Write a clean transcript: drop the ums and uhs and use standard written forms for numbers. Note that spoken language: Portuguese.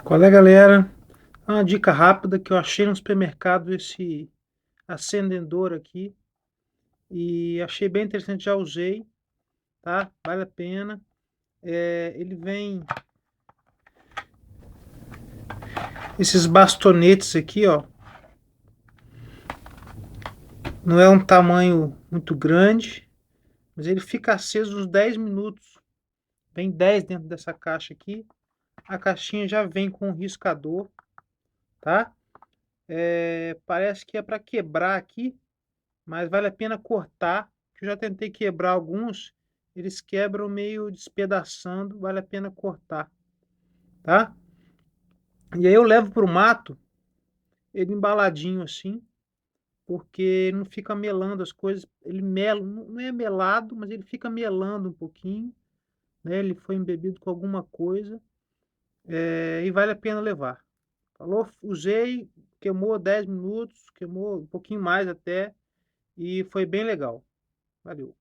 Qual é, galera? Uma dica rápida que eu achei no supermercado esse acendedor aqui e achei bem interessante, já usei, tá? Vale a pena. Ele vem esses bastonetes aqui, ó. Não é um tamanho muito grande, mas ele fica aceso uns 10 minutos. Vem 10 dentro dessa caixa aqui. A caixinha já vem com um riscador, tá? Parece que é para quebrar aqui, mas vale a pena cortar. Eu já tentei quebrar alguns, eles quebram meio despedaçando, vale a pena cortar, tá? E aí eu levo para o mato, ele embaladinho assim, porque não fica melando as coisas, ele mela, não é melado, mas ele fica melando um pouquinho, né? Ele foi embebido com alguma coisa, e vale a pena levar. Falou? Usei, queimou 10 minutos, queimou um pouquinho mais até, e foi bem legal. Valeu.